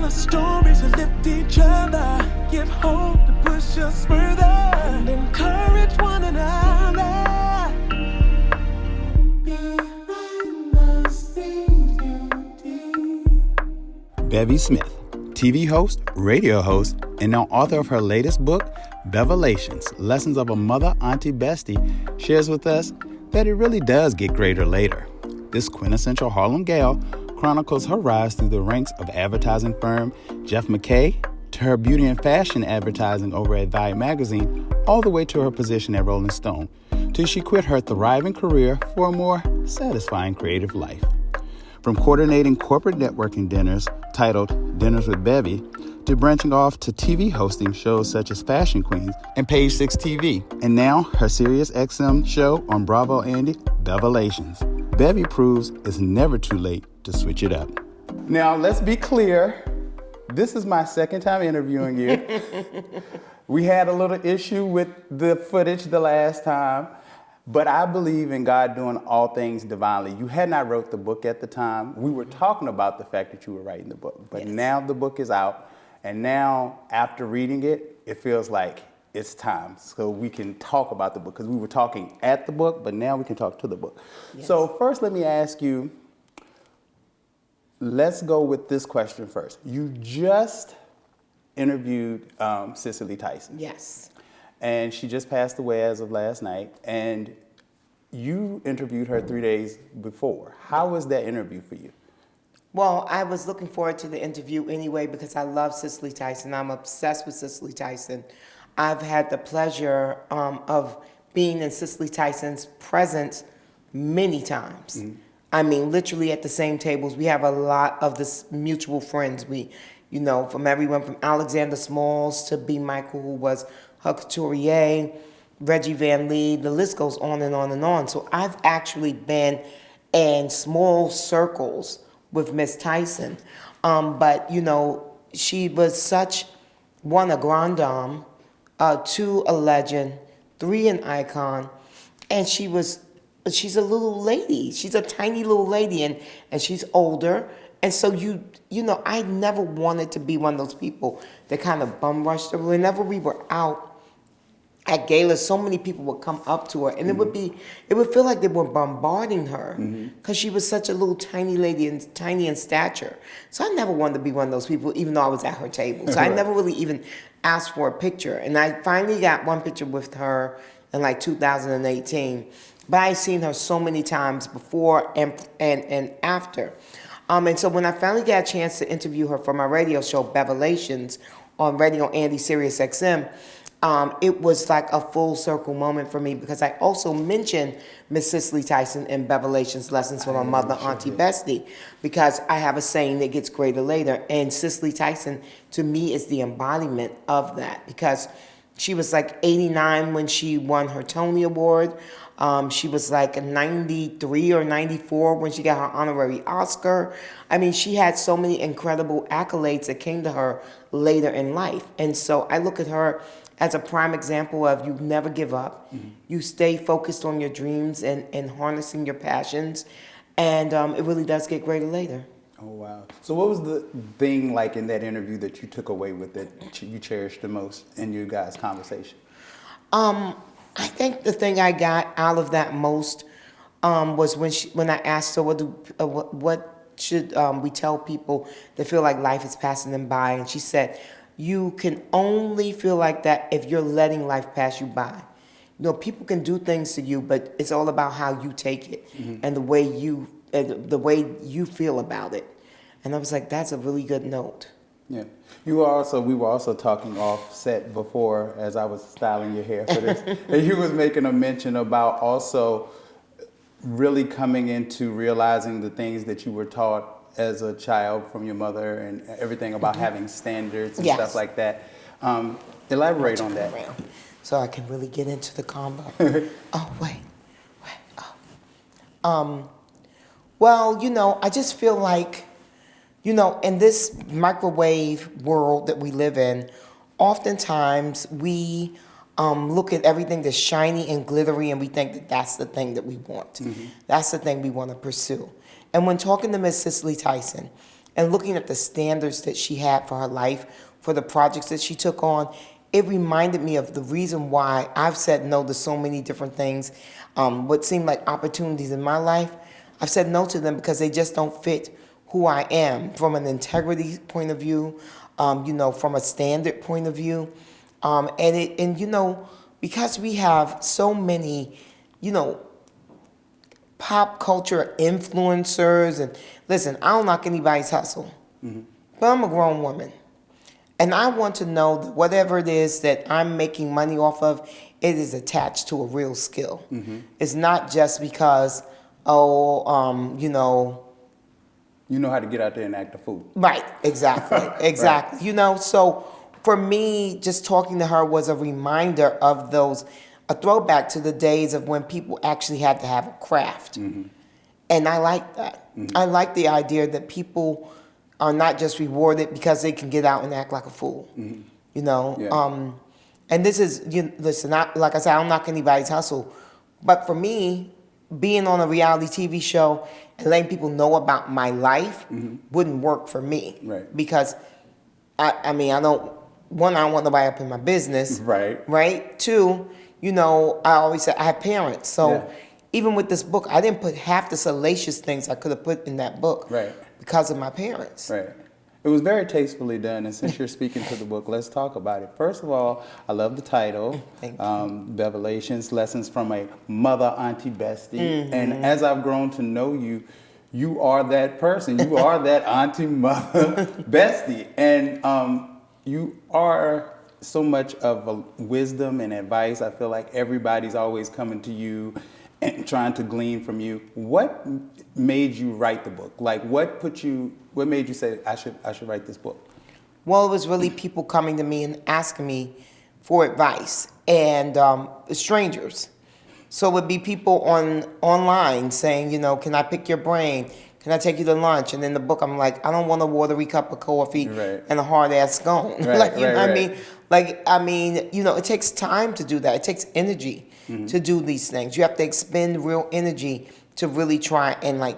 our stories to lift each other, give hope to push us further, and encourage one another. Behind the scenes beauty. Bevy Smith, TV host, radio host, and now author of her latest book, Bevelations, Lessons of a Mother, Auntie, Bestie, shares with us that it really does get greater later. This quintessential Harlem gal chronicles her rise through the ranks of advertising firm Jeff McKay, to her beauty and fashion advertising over at Theview magazine, all the way to her position at Rolling Stone, till she quit her thriving career for a more satisfying creative life. From coordinating corporate networking dinners titled Dinners with Bevy, to branching off to TV hosting shows such as Fashion Queens and Page 6 TV, and now her Sirius XM show on Bravo Andy, Bevelations. Bevy proves it's never too late to switch it up. Now, let's be clear. This is my second time interviewing you. We had a little issue with the footage the last time, but I believe in God doing all things divinely. You had not wrote the book at the time. We were talking about the fact that you were writing the book, but now the book is out, and now after reading it, it feels like it's time. So we can talk about the book, because we were talking at the book, but now we can talk to the book. Yes. So first, let me ask you, let's go with this question first. You just interviewed Cicely Tyson. Yes. And she just passed away as of last night. And you interviewed her 3 days before. How was that interview for you? Well, I was looking forward to the interview anyway because I love Cicely Tyson. I'm obsessed with Cicely Tyson. I've had the pleasure of being in Cicely Tyson's presence many times. Mm-hmm. I mean, literally at the same tables. We have a lot of this mutual friends. We, you know, from everyone from Alexander Smalls to B. Michael, who was her couturier, Reggie Van Lee, the list goes on and on and on. So I've actually been in small circles with Miss Tyson. But, you know, she was such, one, a grande dame, two, a legend, three, an icon, and she's a little lady. She's a tiny little lady, and she's older. And so you know, I never wanted to be one of those people that kind of bum rushed her. Whenever we were out at galas, so many people would come up to her, and mm-hmm. it would feel like they were bombarding her because she was such a little tiny lady and tiny in stature. So I never wanted to be one of those people, even though I was at her table. So I never really even asked for a picture. And I finally got one picture with her in like 2018. But I've seen her so many times before and after. And so when I finally got a chance to interview her for my radio show, Bevelations, on Radio Andy Sirius XM, it was like a full circle moment for me because I also mentioned Miss Cicely Tyson in Bevelations, Lessons from a Mother, Auntie, Bestie, because I have a saying that gets greater later. And Cicely Tyson, to me, is the embodiment of that because she was like 89 when she won her Tony Award. She was like 93 or 94 when she got her honorary Oscar. I mean, she had so many incredible accolades that came to her later in life. And so I look at her as a prime example of you never give up. Mm-hmm. You stay focused on your dreams and harnessing your passions. And it really does get greater later. Oh, wow. So what was the thing like in that interview that you took away with that you cherished the most in your guys' conversation? I think the thing I got out of that most was when I asked her what should we tell people that feel like life is passing them by, and she said, you can only feel like that if you're letting life pass you by. You know, people can do things to you, but it's all about how you take it and the way you feel about it. And I was like, that's a really good note. Yeah. We were also talking off set before as I was styling your hair for this. And you was making a mention about also really coming into realizing the things that you were taught as a child from your mother and everything about having standards and stuff like that. Elaborate on that. So I can really get into the combo. Well, you know, I just feel like, you know, in this microwave world that we live in, oftentimes we look at everything that's shiny and glittery and we think that that's the thing that we want. Mm-hmm. That's the thing we want to pursue. And when talking to Miss Cicely Tyson, and looking at the standards that she had for her life, for the projects that she took on, it reminded me of the reason why I've said no to so many different things, what seemed like opportunities in my life. I've said no to them because they just don't fit who I am from an integrity point of view, from a standard point of view. Because we have so many, pop culture influencers, and listen, I don't knock anybody's hustle, but I'm a grown woman. And I want to know that whatever it is that I'm making money off of, it is attached to a real skill. It's not just because, you know how to get out there and act a fool. Right, exactly, exactly. Right. So for me, just talking to her was a reminder of a throwback to the days of when people actually had to have a craft. And I like that. I like the idea that people are not just rewarded because they can get out and act like a fool. Yeah. And this is, listen, like I said, I don't knock anybody's hustle. But for me, being on a reality TV show and letting people know about my life wouldn't work for me. Right. Because, I don't want nobody up in my business. Right. Right? Two, I always say I have parents. So even with this book, I didn't put half the salacious things I could have put in that book. Right. Because of my parents. Right. It was very tastefully done, and since you're speaking to the book, let's talk about it. First of all, I love the title, Thank you. Bevelations, Lessons from a Mother, Auntie, Bestie. And as I've grown to know you, you are that person. You are that auntie, mother, bestie. And you are so much of a wisdom and advice. I feel like everybody's always coming to you and trying to glean from you. What made you write the book? Like, what made you say, I should write this book? Well, it was really people coming to me and asking me for advice, and strangers. So it would be people online saying, can I pick your brain? Can I take you to lunch? And in the book, I'm like, I don't want a watery cup of coffee and a hard-ass scone. It takes time to do that. It takes energy to do these things. You have to expend real energy to really try and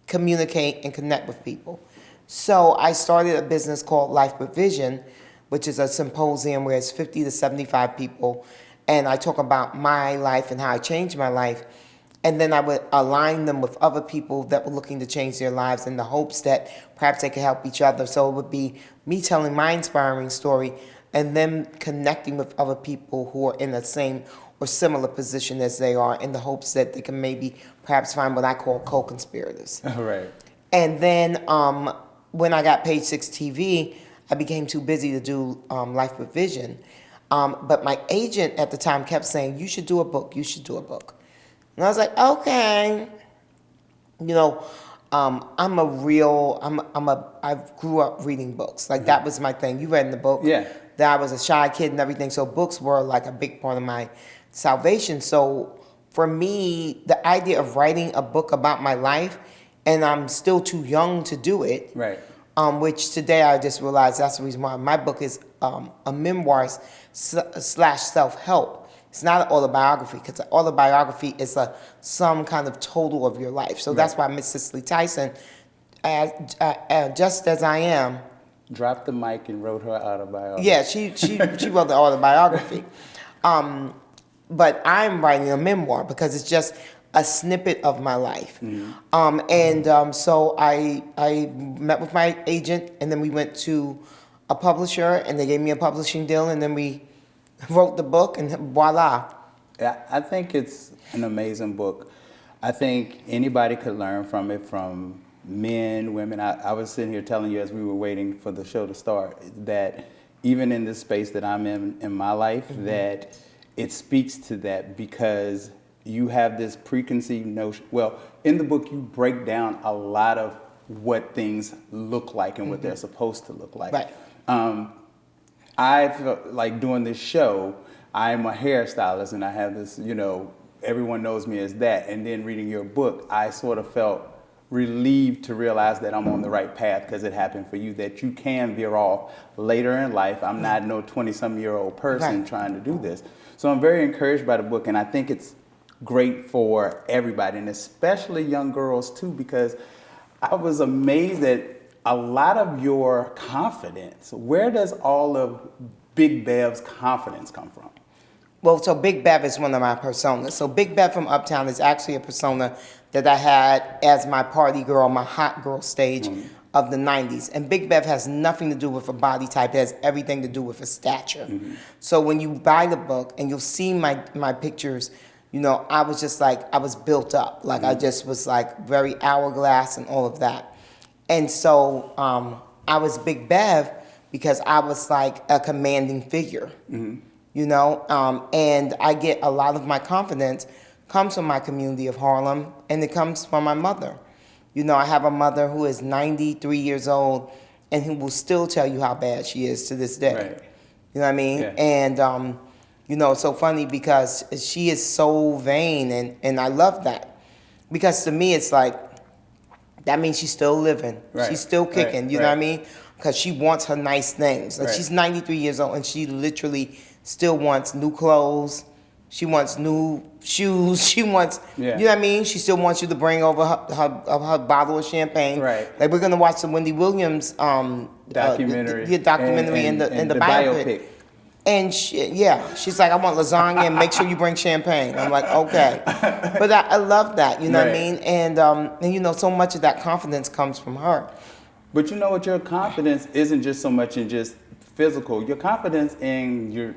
communicate and connect with people. So I started a business called Life with Vision, which is a symposium where it's 50 to 75 people. And I talk about my life and how I changed my life. And then I would align them with other people that were looking to change their lives in the hopes that perhaps they could help each other. So it would be me telling my inspiring story and them connecting with other people who are in the same or similar position as they are, in the hopes that they can maybe perhaps find what I call co-conspirators. Right. And then when I got Page 6 TV, I became too busy to do Life with Vision. But my agent at the time kept saying, you should do a book, you should do a book. And I was like, okay. I grew up reading books. That was my thing. You read in the book. Yeah. That I was a shy kid and everything. So books were like a big part of my salvation. So for me, the idea of writing a book about my life, and I'm still too young to do it. Right. Which today I just realized that's the reason why my book is a memoir / self-help. It's not an autobiography, because an autobiography is some kind of total of your life. So that's why Miss Cicely Tyson, just as I am, dropped the mic and wrote her autobiography. Yeah, she wrote the autobiography. But I'm writing a memoir because it's just a snippet of my life. So I met with my agent, and then we went to a publisher, and they gave me a publishing deal, and then we wrote the book, and voila. Yeah, I think it's an amazing book. I think anybody could learn from it, from men, women. I was sitting here telling you as we were waiting for the show to start that even in this space that I'm in my life, that it speaks to that, because you have this preconceived notion. Well, in the book, you break down a lot of what things look like and what they're supposed to look like. Right. I feel like doing this show, I'm a hairstylist, and I have this, everyone knows me as that. And then reading your book, I sort of felt relieved to realize that I'm on the right path, because it happened for you, that you can veer off later in life. I'm not no 20-some-year-old person trying to do this. So I'm very encouraged by the book, and I think it's great for everybody, and especially young girls too, because I was amazed at a lot of your confidence, where does all of Big Bev's confidence come from? Well, so Big Bev is one of my personas. So Big Bev from Uptown is actually a persona that I had as my party girl, my hot girl stage of the 90s. And Big Bev has nothing to do with a body type. It has everything to do with a stature. So when you buy the book and you'll see my pictures, you know, I was just like, I was built up. Like I just was like very hourglass and all of that. And so I was Big Bev because I was like a commanding figure. You know, and I get a lot of my confidence comes from my community of Harlem, and it comes from my mother. You know, I have a mother who is 93 years old and who will still tell you how bad she is to this day. Right. You know what I mean? Yeah. And, you know, it's so funny because she is so vain, and I love that. Because to me, it's like, that means she's still living. Right. She's still kicking, Right. you know what I mean? Because she wants her nice things. Like Right. she's 93 years old, and she literally still wants new clothes. She wants new shoes. She wants, you know what I mean? She still wants you to bring over her bottle of champagne. Right. Like we're gonna watch the Wendy Williams documentary. Documentary and the biopic. And she's like, I want lasagna and make sure you bring champagne. I'm like, okay. But I love that, you know what I mean? And you know, so much of that confidence comes from her. But you know what, your confidence isn't just so much in just physical. Your confidence in your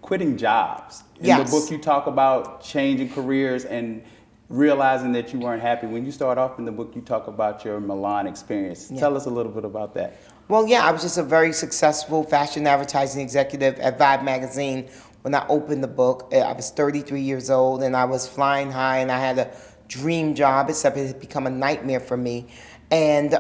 quitting jobs. In the book, you talk about changing careers and realizing that you weren't happy. When you start off in the book, you talk about your Milan experience. Tell us a little bit about that. Well, yeah, I was just a very successful fashion advertising executive at Vibe magazine when I opened the book. I was 33 years old, and I was flying high, and I had a dream job, except it had become a nightmare for me. And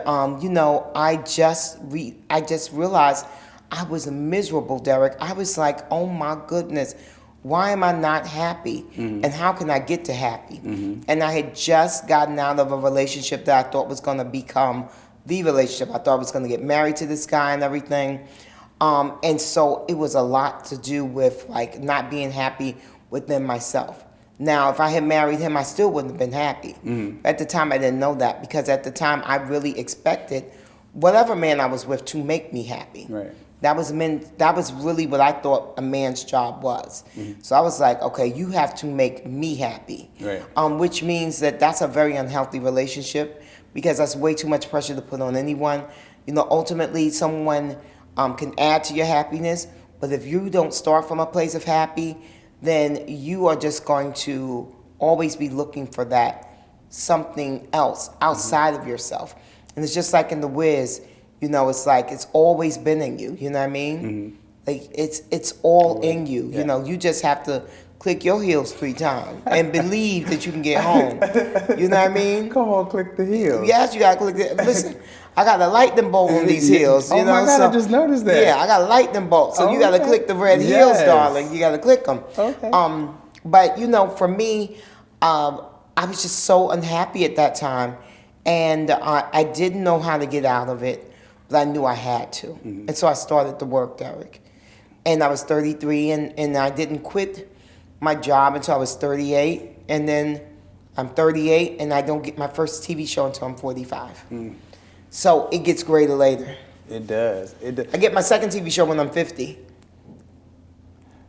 you know, I just realized I was miserable, Derek. I was like, oh my goodness, why am I not happy? And how can I get to happy? And I had just gotten out of a relationship that I thought was going to become the relationship. I thought I was going to get married to this guy and everything. And so it was a lot to do with like not being happy within myself. Now, if I had married him, I still wouldn't have been happy. At the time, I didn't know that, because at the time, I really expected whatever man I was with to make me happy. Right. That was really what I thought a man's job was. So I was like, okay, you have to make me happy. Right. Which means that that's a very unhealthy relationship, because that's way too much pressure to put on anyone. You know, ultimately, someone can add to your happiness, but if you don't start from a place of happy, then you are just going to always be looking for that something else outside of yourself. And it's just like in The Wiz, you know, it's like it's always been in you, you know what I mean? Like it's all in you, you know, you just have to click your heels 3 times and believe that you can get home. You know what I mean? Come on, click the heels. Yes, you gotta click it. Listen, I got a lightning bolt on these heels. You know, my God, I just noticed that. Yeah, I got a lightning bolt. So you gotta click the red heels, darling. You gotta click them. Okay. But you know, for me, I was just so unhappy at that time, and I didn't know how to get out of it, but I knew I had to. And so I started to work, Derek. And I was 33, and I didn't quit my job until I was 38, and then I'm 38, and I don't get my first TV show until I'm 45. So it gets greater later. It does. I get my second TV show when I'm 50.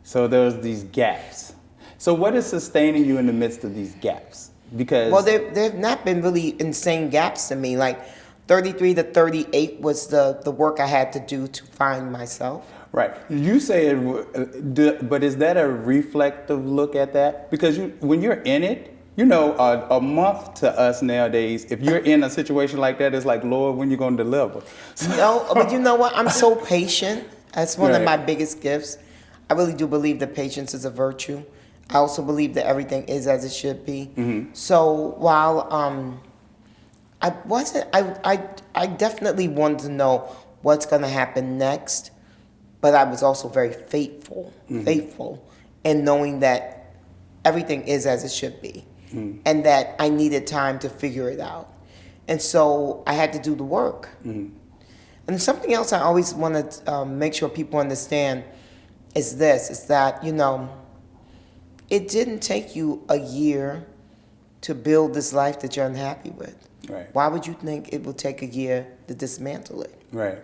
So there's these gaps. So what is sustaining you in the midst of these gaps? Because Well, they've not been really insane gaps to me. Like 33 to 38 was the work I had to do to find myself. Right. You say it, but is that a reflective look at that? Because when you're in it, you know, a month to us nowadays, if you're in a situation like that, it's like, Lord, when you going to deliver? No, but you know what? I'm so patient. That's one of Right. my biggest gifts. I really do believe that patience is a virtue. I also believe that everything is as it should be. So while I definitely wanted to know what's going to happen next, but I was also very faithful in knowing that everything is as it should be, and that I needed time to figure it out. And so I had to do the work. And something else I always want to make sure people understand is that, you know, it didn't take you a year to build this life that you're unhappy with? Right. Why would you think it will take a year to dismantle it? Right.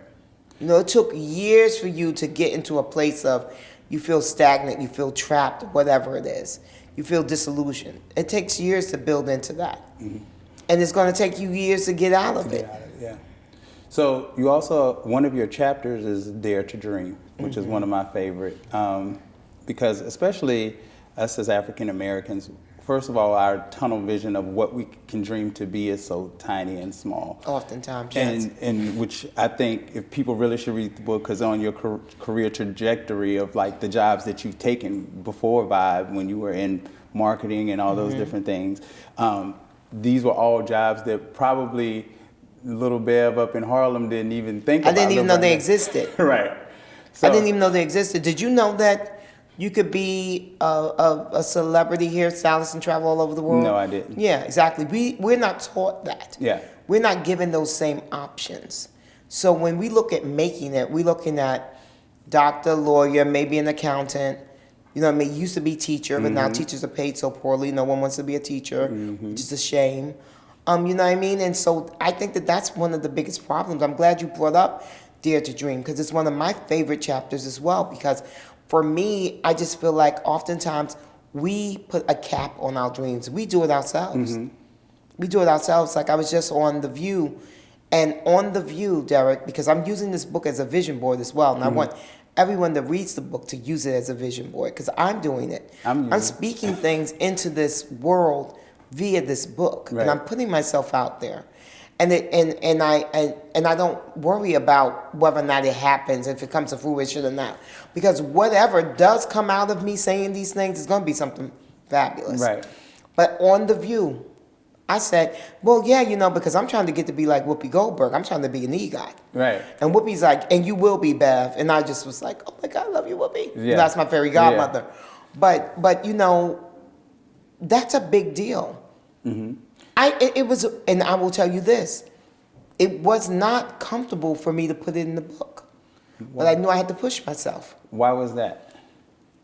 You know, it took years for you to get into a place of you feel stagnant, you feel trapped, whatever it is. You feel disillusioned. It takes years to build into that. Mm-hmm. And it's going to take you years to get out of it. Yeah. So you also, one of your chapters is Dare to Dream, which is one of my favorite. Because especially us as African Americans, first of all, our tunnel vision of what we can dream to be is so tiny and small. Oftentimes, yes. And which I think if people really should read the book, because on your career trajectory of like the jobs that you've taken before Vibe, when you were in marketing and all those different things, these were all jobs that probably little Bev up in Harlem didn't even think about. I didn't even know they existed. Right. So, I didn't even know they existed. Did you know that you could be a celebrity hairstylist and travel all over the world? No, I didn't. Yeah, exactly. We're not taught that. Yeah. We're not given those same options. So when we look at making it, we're looking at doctor, lawyer, maybe an accountant. You know what I mean? Used to be teacher, but now teachers are paid so poorly. No one wants to be a teacher, which is a shame. You know what I mean? And so I think that that's one of the biggest problems. I'm glad you brought up Dare to Dream, because it's one of my favorite chapters as well. Because for me, I just feel like oftentimes we put a cap on our dreams. We do it ourselves. We do it ourselves. Like I was just on Theview, and on Theview, Derek, because I'm using this book as a vision board as well, and I want everyone that reads the book to use it as a vision board, because I'm doing it. I'm speaking things into this world via this book, and I'm putting myself out there, and I don't worry about whether or not it happens, if it comes to fruition or not, because whatever does come out of me saying these things is going to be something fabulous. Right. But on Theview, I said, well, yeah, you know, because I'm trying to get to be like Whoopi Goldberg. I'm trying to be an EGOT. Right. And Whoopi's like, and you will be, Bev. And I just was like, oh my God, I love you, Whoopi. Yeah. That's my fairy godmother. Yeah. But you know, that's a big deal. It was, and I will tell you this, it was not comfortable for me to put it in the book. But I knew I had to push myself. Why was that?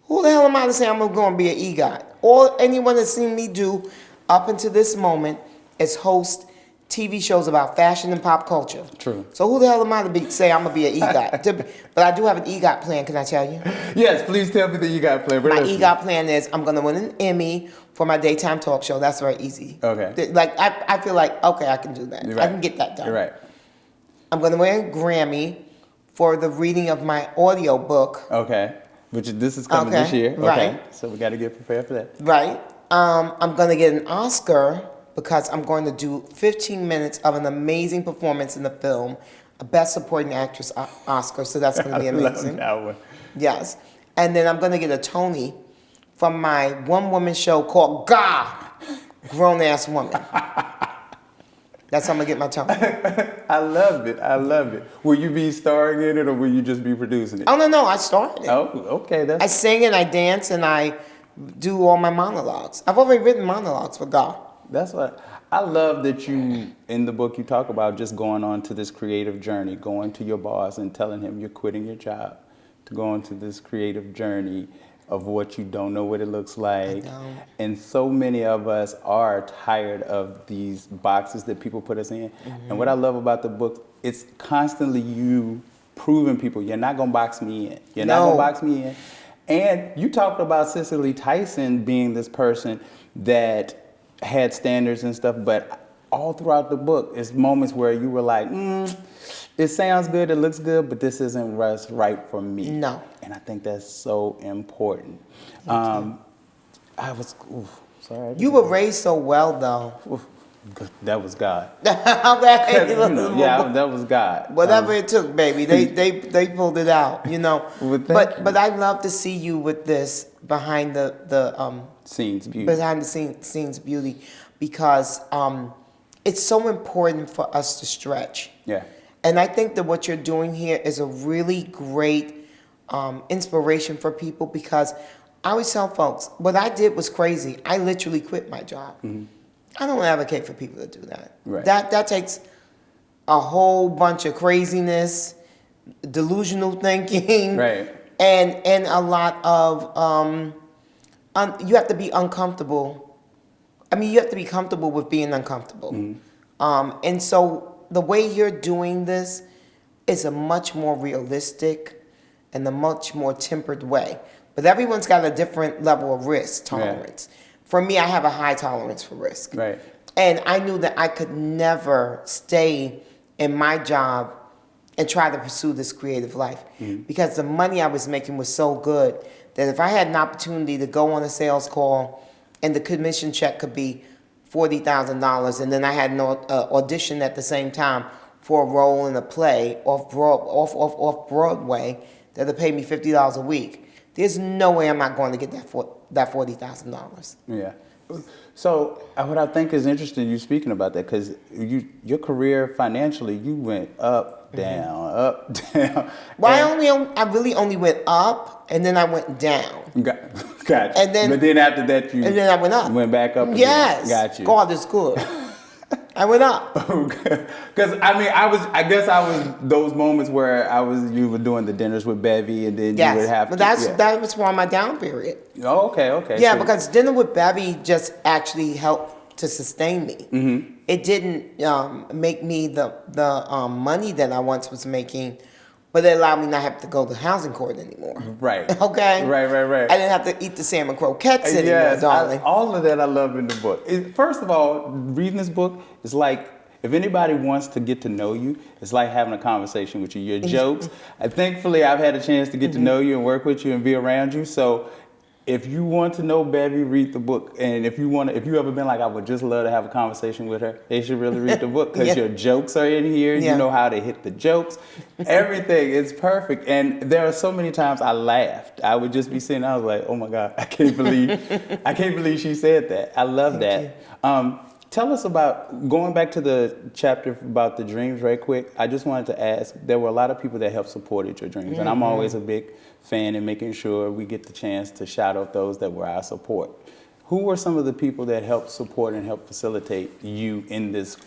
Who the hell am I to say I'm going to be an EGOT? All anyone that's seen me do up until this moment is host TV shows about fashion and pop culture. True. So who the hell am I to say I'm going to be an EGOT? But I do have an EGOT plan, can I tell you? Yes, please tell me the EGOT plan. My EGOT plan is I'm going to win an Emmy for my daytime talk show. That's very easy. Okay. Like, I feel like, okay, I can do that. Right. I can get that done. You're right. I'm going to win a Grammy for the reading of my audio book. Okay. This is coming this year. Okay. Right. So we got to get prepared for that. Right. I'm going to get an Oscar because I'm going to do 15 minutes of an amazing performance in the film, a Best Supporting Actress Oscar, so that's going to be amazing. I love that one. Yes. And then I'm going to get a Tony from my one-woman show called God, Grown Ass Woman. That's how I'm going to get my Tony. I love it. I love it. Will you be starring in it or will you just be producing it? Oh, no, I started it. Oh, okay. I sing and I dance and I do all my monologues. I've already written monologues for God. That's what I love that you, in the book, you talk about just going on to this creative journey, going to your boss and telling him you're quitting your job, to go into this creative journey of what you don't know what it looks like. And so many of us are tired of these boxes that people put us in. And what I love about the book, it's constantly you proving people, you're not going to box me in. You're not going to box me in. And you talked about Cicely Tyson being this person that had standards and stuff, but all throughout the book, it's moments where you were like, it sounds good, it looks good, but this isn't what's right for me. No. And I think that's so important. Sorry. You were raised so well, though. That was God. Okay. That was God. Whatever it took, baby, they pulled it out, you know. But I love to see you with this behind the scenes beauty. Behind the scenes beauty, because it's so important for us to stretch. Yeah. And I think that what you're doing here is a really great inspiration for people, because I always tell folks, what I did was crazy. I literally quit my job. I don't advocate for people to do that. Right. That takes a whole bunch of craziness, delusional thinking, right, and a lot of you have to be uncomfortable I mean, you have to be comfortable with being uncomfortable. And so the way you're doing this is a much more realistic and a much more tempered way. But everyone's got a different level of risk tolerance. For me, I have a high tolerance for risk. Right. And I knew that I could never stay in my job and try to pursue this creative life because the money I was making was so good that if I had an opportunity to go on a sales call and the commission check could be $40,000, and then I had an audition at the same time for a role in a play off Broadway that'll pay me $50 a week. There's no way I'm not going to get that $40,000. Yeah. So what I think is interesting, you speaking about that, because your career financially, you went up, down, up, down. Well, I really only went up, and then I went down. Gotcha. And then, but then after that, and then I went up. Went back up again. Yes. Got you. God is good. I went up. Because I guess I was those moments where you were doing the dinners with Bevy, and then you would have but to. that was for my down period. Oh, okay. Yeah, so, because dinner with Bevy just actually helped to sustain me. Mm-hmm. It didn't make me the money that I once was making, but it allowed me not have to go to housing court anymore. Right. Okay. Right. I didn't have to eat the salmon croquettes anymore, Yes, darling. all of that I love in the book. First of all, reading this book is like, if anybody wants to get to know you, it's like having a conversation with you. Your jokes. Thankfully, I've had a chance to get to know you and work with you and be around you. So if you want to know Bevy, read the book. And if you ever been like, I would just love to have a conversation with her, they should really read the book because your jokes are in here. You know how to hit the jokes. Everything is perfect. And there are so many times I laughed. I would just be sitting, I was like, oh my God, I can't believe she said that. I love that. Tell us about, going back to the chapter about the dreams right quick, I just wanted to ask, there were a lot of people that helped supported your dreams. And I'm always a big fan in making sure we get the chance to shout out those that were our support. Who were some of the people that helped support and help facilitate you in this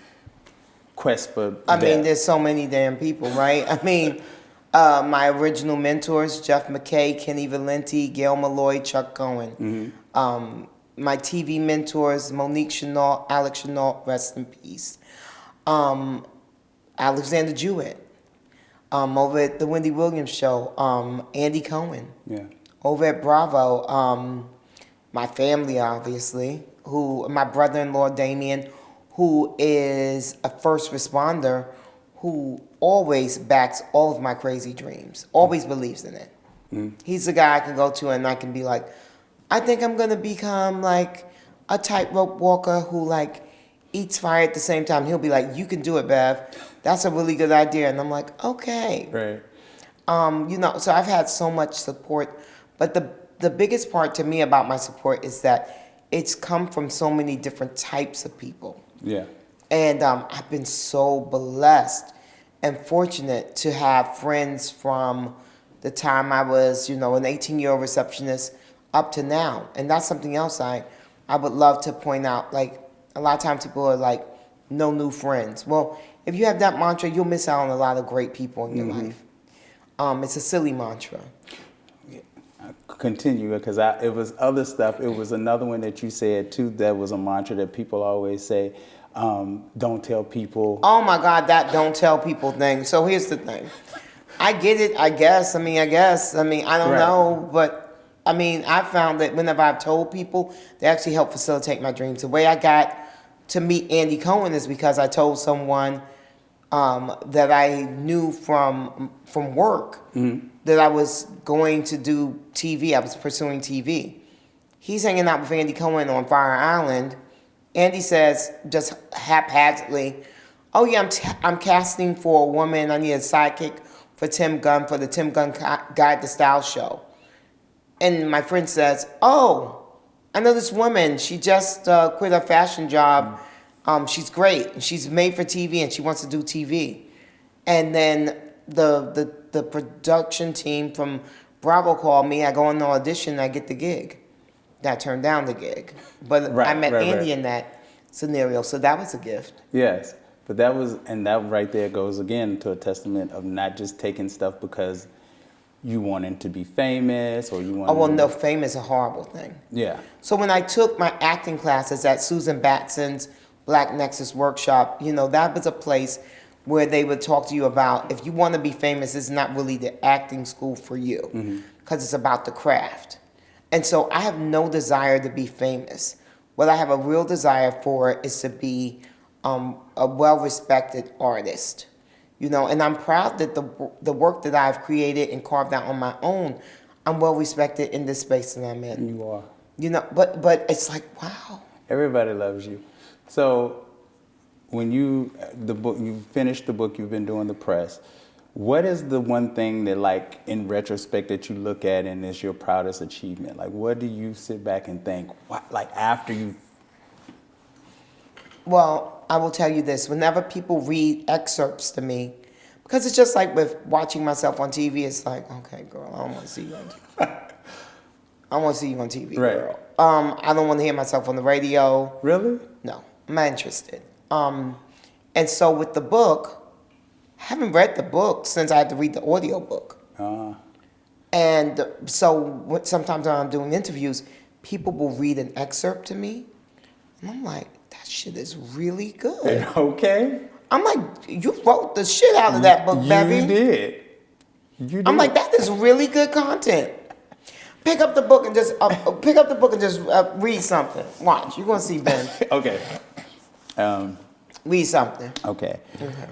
quest for I mean, there's so many damn people, right? I mean, my original mentors, Jeff McKay, Kenny Valenti, Gail Malloy, Chuck Cohen. My TV mentors, Monique Chenault, Alex Chenault, rest in peace. Alexander Jewett, over at the Wendy Williams show, Andy Cohen. Yeah. Over at Bravo, my family, obviously, my brother-in-law, Damien, who is a first responder who always backs all of my crazy dreams, always believes in it. He's the guy I can go to and I can be like, I think I'm going to become like a tightrope walker who like eats fire at the same time. He'll be like, you can do it, Bev. That's a really good idea. And I'm like, okay. Right. So I've had so much support. But the biggest part to me about my support is that it's come from so many different types of people. Yeah. And I've been so blessed and fortunate to have friends from the time I was, an 18-year-old receptionist up to now. And that's something else I would love to point out. Like, a lot of times people are like, no new friends. Well, if you have that mantra, you'll miss out on a lot of great people in your life. It's a silly mantra. Continue, because it was other stuff. It was another one that you said, too, that was a mantra that people always say, don't tell people. Oh, my God, that don't tell people thing. So here's the thing. I get it, I guess. I don't know, but I found that whenever I've told people, they actually help facilitate my dreams. The way I got to meet Andy Cohen is because I told someone that I knew from work that I was going to do TV. I was pursuing TV. He's hanging out with Andy Cohen on Fire Island. Andy says, just haphazardly, oh yeah, I'm casting for a woman. I need a sidekick for Tim Gunn for the Tim Gunn Guide to Style show. And my friend says, oh, I know this woman. She just quit her fashion job. She's great. She's made for TV and she wants to do TV. And then the production team from Bravo called me. I go on the audition. I get the gig. I turned down the gig. But I met Andy in that scenario. So that was a gift. Yes. But that right there goes again to a testament of not just taking stuff because you wanting to be famous or you want? Oh, well, no, fame is a horrible thing. Yeah. So when I took my acting classes at Susan Batson's Black Nexus workshop, you know, that was a place where they would talk to you about if you want to be famous, it's not really the acting school for you because it's about the craft. And so I have no desire to be famous. What I have a real desire for is to be a well-respected artist, you know, and I'm proud that the work that I've created and carved out on my own, I'm well-respected in this space that I'm in. You are. You know, but it's like, wow. Everybody loves you. So when you finished the book, you've been doing the press. What is the one thing that, like, in retrospect, that you look at and is your proudest achievement? Like, what do you sit back and think, what, like, after you? Well, I will tell you this. Whenever people read excerpts to me, because it's just like with watching myself on TV, it's like, okay, girl, I don't want to see you on TV. I want to see you on TV, Right. girl. I don't want to hear myself on the radio. Really? No, I'm not interested. And so with the book, I haven't read the book since I had to read the audio book. And so sometimes when I'm doing interviews, people will read an excerpt to me, and I'm like, that shit is really good. Okay. I'm like, you wrote the shit out of that book, Bevy. You did. You did. I'm like, that is really good content. Pick up the book and just read something. Watch, you're gonna see Ben. Okay. Read something. Okay.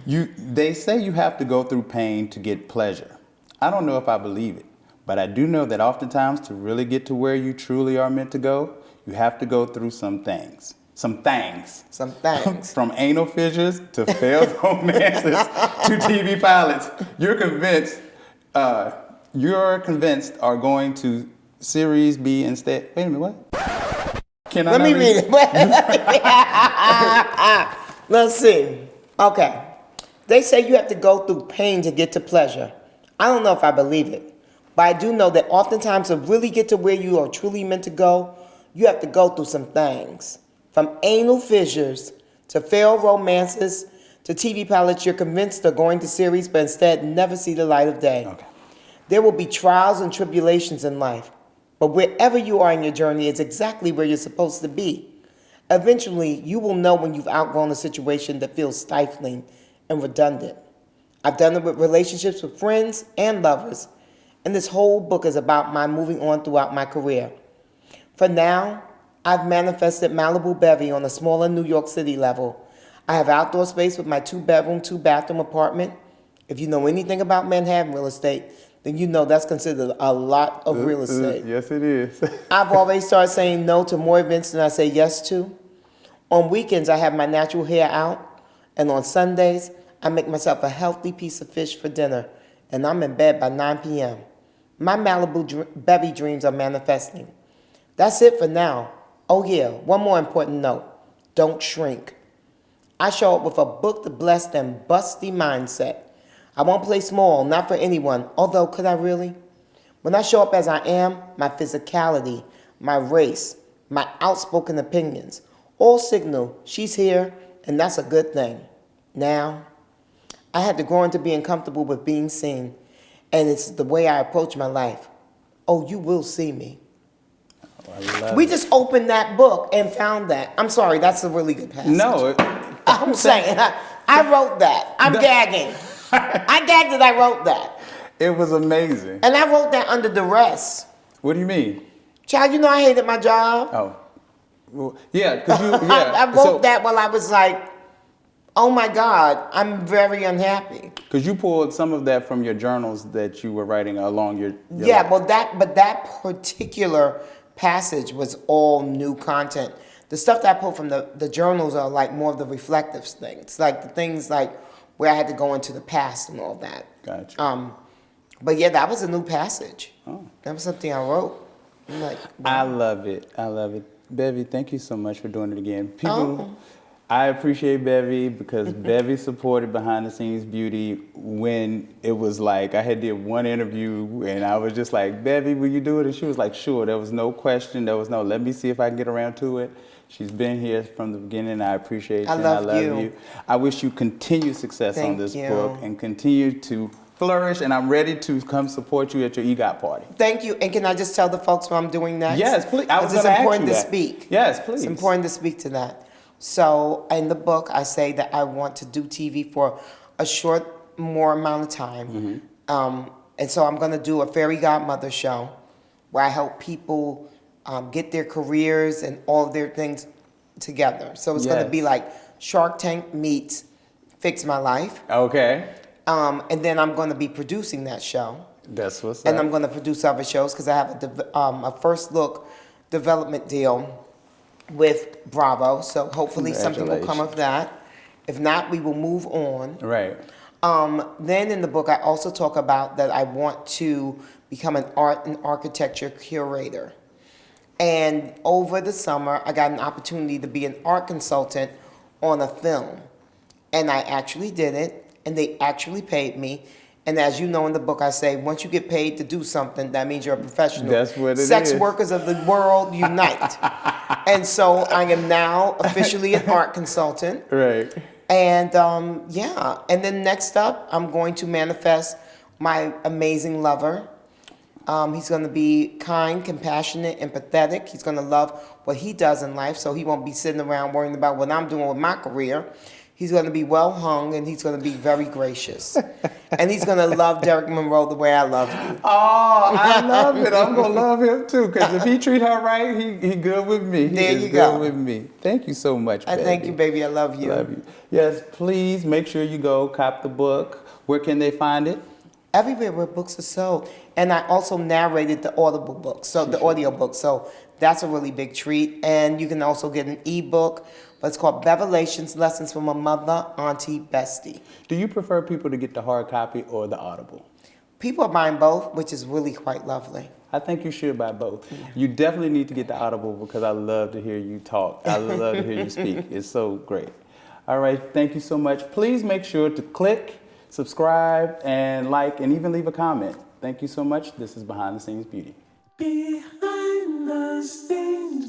They say you have to go through pain to get pleasure. I don't know if I believe it, but I do know that oftentimes to really get to where you truly are meant to go, you have to go through some things. Some things. From anal fissures to failed romances to TV pilots. You're convinced are going to Series B instead. Wait a minute, what? Let me read it. Let's see. Okay. They say you have to go through pain to get to pleasure. I don't know if I believe it, but I do know that oftentimes to really get to where you are truly meant to go, you have to go through some things. From anal fissures to failed romances to TV pilots you're convinced are going to series but instead never see the light of day. Okay. There will be trials and tribulations in life, but wherever you are in your journey is exactly where you're supposed to be. Eventually, you will know when you've outgrown a situation that feels stifling and redundant. I've done it with relationships with friends and lovers, and this whole book is about my moving on throughout my career. For now, I've manifested Malibu Bevy on a smaller New York City level. I have outdoor space with my 2-bedroom, 2-bathroom apartment. If you know anything about Manhattan real estate, then you know that's considered a lot of real estate. Yes, it is. I've already started saying no to more events than I say yes to. On weekends, I have my natural hair out, and on Sundays, I make myself a healthy piece of fish for dinner, and I'm in bed by 9 p.m. My Malibu Bevy dreams are manifesting. That's it for now. Oh yeah, one more important note. Don't shrink. I show up with a booked, blessed, and busty mindset. I won't play small, not for anyone, although could I really? When I show up as I am, my physicality, my race, my outspoken opinions, all signal she's here, and that's a good thing. Now, I had to grow into being comfortable with being seen, and it's the way I approach my life. Oh, you will see me. We just opened that book and found that. I'm sorry, that's a really good passage. No. I'm saying, I wrote that. I'm gagging. I gagged that I wrote that. It was amazing. And I wrote that under duress. What do you mean? Child, you know I hated my job. Oh. Well, yeah, because you, yeah. I wrote that while I was like, oh my God, I'm very unhappy. Because you pulled some of that from your journals that you were writing along your yeah, life. well, that particular passage was all new content. The stuff that I pulled from the journals are like more of the reflective things, like the things like where I had to go into the past and all that. Gotcha. But yeah, that was a new passage. Oh. That was something I wrote. I'm like, I love it. I love it. Bevy, thank you so much for doing it again. Oh. I appreciate Bevy because Bevy supported behind the scenes beauty when it was like I had did one interview and I was just like, Bevy, will you do it? And she was like, sure. There was no question. There was no, let me see if I can get around to it. She's been here from the beginning. I appreciate you. I love you. I wish you continued success on this book and continue to flourish, and I'm ready to come support you at your EGOT party. Thank you. And can I just tell the folks what I'm doing next? Yes, please. I was Because going it's to ask important you to that. speak. Yes, please. It's important to speak to that. So in the book, I say that I want to do TV for a short, more amount of time. And so I'm going to do a fairy godmother show where I help people get their careers and all of their things together. So it's going to be like Shark Tank meets Fix My Life. Okay. And then I'm going to be producing that show. That's what's up. And I'm going to produce other shows because I have a first look development deal with Bravo. So hopefully something will come of that. If not, we will move on. Right. Then in the book, I also talk about that I want to become an art and architecture curator. And over the summer, I got an opportunity to be an art consultant on a film. And I actually did it, and they actually paid me. And as you know in the book, I say, once you get paid to do something, that means you're a professional. That's what it Sex is. workers of the world unite. And so I am now officially an art consultant. Right. And yeah, and then next up, I'm going to manifest my amazing lover. He's going to be kind, compassionate, empathetic. He's going to love what he does in life, so he won't be sitting around worrying about what I'm doing with my career. He's going to be well hung, and he's going to be very gracious. And he's going to love Derek Monroe the way I love you. Oh, I love it. I'm going to love him too, because if he treat her right, he good with me. He There is you good go. with me. Thank you so much, I baby. thank you, baby. I love you. Love you. Yes, please make sure you go cop the book. Where can they find it? Everywhere where books are sold. And I also narrated the audible book, so the audio book. So that's a really big treat. And you can also get an ebook, but it's called Bevelations, Lessons from a Mother, Auntie, Bestie. Do you prefer people to get the hard copy or the audible? People are buying both, which is really quite lovely. I think you should buy both. You definitely need to get the audible because I love to hear you talk. I love to hear you speak. It's so great. All right, thank you so much. Please make sure to click, subscribe, and like, and even leave a comment. Thank you so much. This is Behind the Scenes Beauty. Behind the scenes